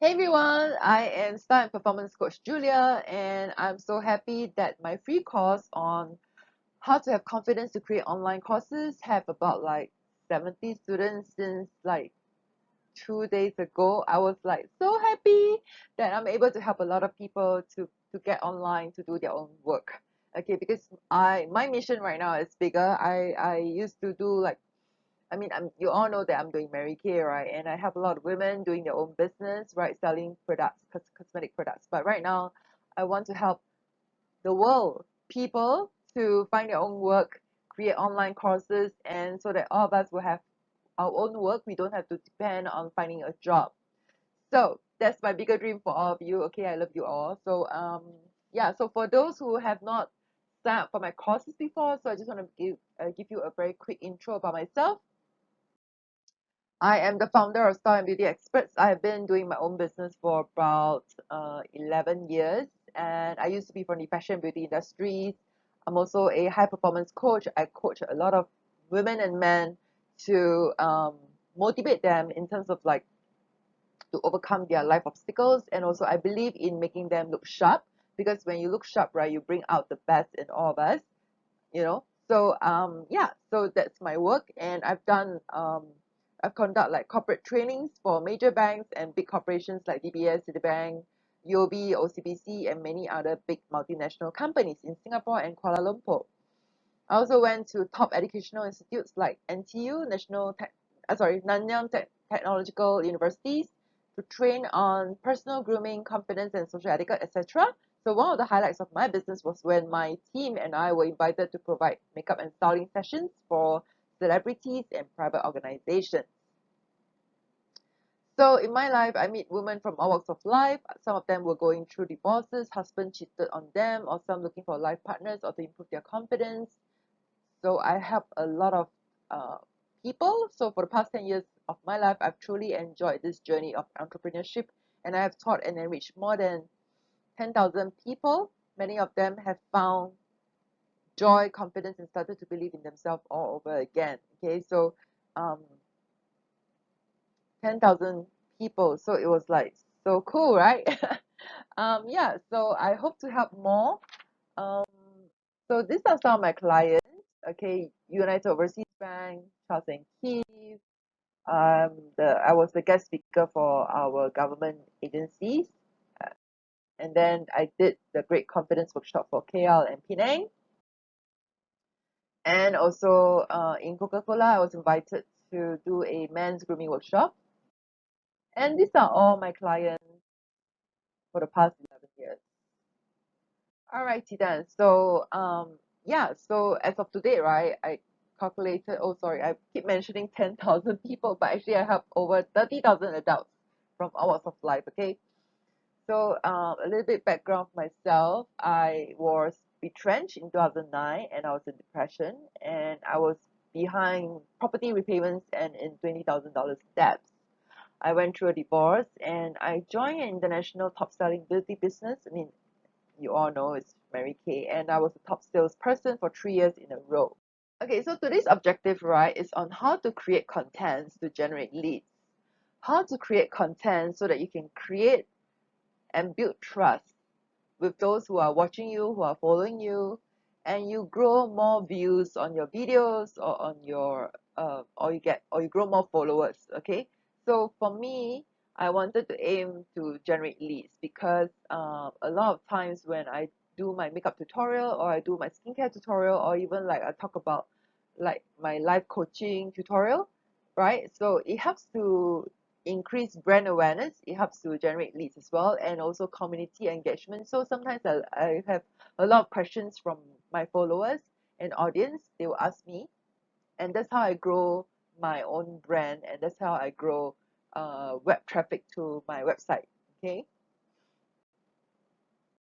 Hey everyone, I am Style and Performance Coach Julia, and I'm so happy that my free course on how to have confidence to create online courses have about like 70 students since like 2 days ago. I was like so happy that I'm able to help a lot of people to get online to do their own work. Okay, because my mission right now is bigger. I used to do like you all know that I'm doing Mary Kay, right? And I have a lot of women doing their own business, right? Selling products, cosmetic products. But right now, I want to help the world, people to find their own work, create online courses, and so that all of us will have our own work. We don't have to depend on finding a job. So that's my bigger dream for all of you. Okay, I love you all. So yeah. So for those who have not signed up for my courses before, so I just want to give you a very quick intro about myself. I am the founder of Style and Beauty Experts. I have been doing my own business for about 11 years, and I used to be from the fashion and beauty industries. I'm also a high performance coach. I coach a lot of women and men to motivate them in terms of like to overcome their life obstacles, and also I believe in making them look sharp because when you look sharp, right, you bring out the best in all of us, you know. So yeah, so that's my work, and I've conduct like corporate trainings for major banks and big corporations like DBS, Citibank, UOB, OCBC, and many other big multinational companies in Singapore and Kuala Lumpur. I also went to top educational institutes like NTU, Nanyang Technological Universities, to train on personal grooming, confidence, and social etiquette, etc. So one of the highlights of my business was when my team and I were invited to provide makeup and styling sessions for celebrities and private organizations. So in my life, I meet women from all walks of life. Some of them were going through divorces, husband cheated on them, or some looking for life partners or to improve their confidence. So I help a lot of uh, people. So for the past 10 years of my life, I've truly enjoyed this journey of entrepreneurship, and I have taught and enriched more than 10,000 people. Many of them have found joy, confidence, and started to believe in themselves all over again. Okay, so um, 10,000 people. So it was like so cool, right? Yeah, so I hope to help more. Um, so these are some of my clients. Okay, United Overseas Bank, Charles and Keith. I was the guest speaker for our government agencies, uh, and then I did the Great Confidence Workshop for KL and Penang, and also in Coca-Cola, I was invited to do a men's grooming workshop, and these are all my clients for the past 11 years. Alrighty then. So yeah, so as of today, right, I calculated, oh sorry, I keep mentioning 10,000 people, but actually I have over 30,000 adults from all walks of life, okay? So a little bit background of myself. I was retrenched in 2009 and I was in depression and I was behind property repayments and in $20,000 debts. I went through a divorce and I joined an international top selling beauty business. I mean, you all know it's Mary Kay, and I was a top salesperson for 3 years in a row. Okay, so today's objective, right, is on how to create contents to generate leads. How to create content so that you can create and build trust with those who are watching you, who are following you, and you grow more views on your videos or on your or you grow more followers. Okay, so for me, I wanted to aim to generate leads because a lot of times when I do my makeup tutorial or I do my skincare tutorial or even like I talk about like my life coaching tutorial, right? So it helps to increase brand awareness, it helps to generate leads as well, and also community engagement. So sometimes I have a lot of questions from my followers and audience. They will ask me, and that's how I grow my own brand, and that's how I grow web traffic to my website. Okay,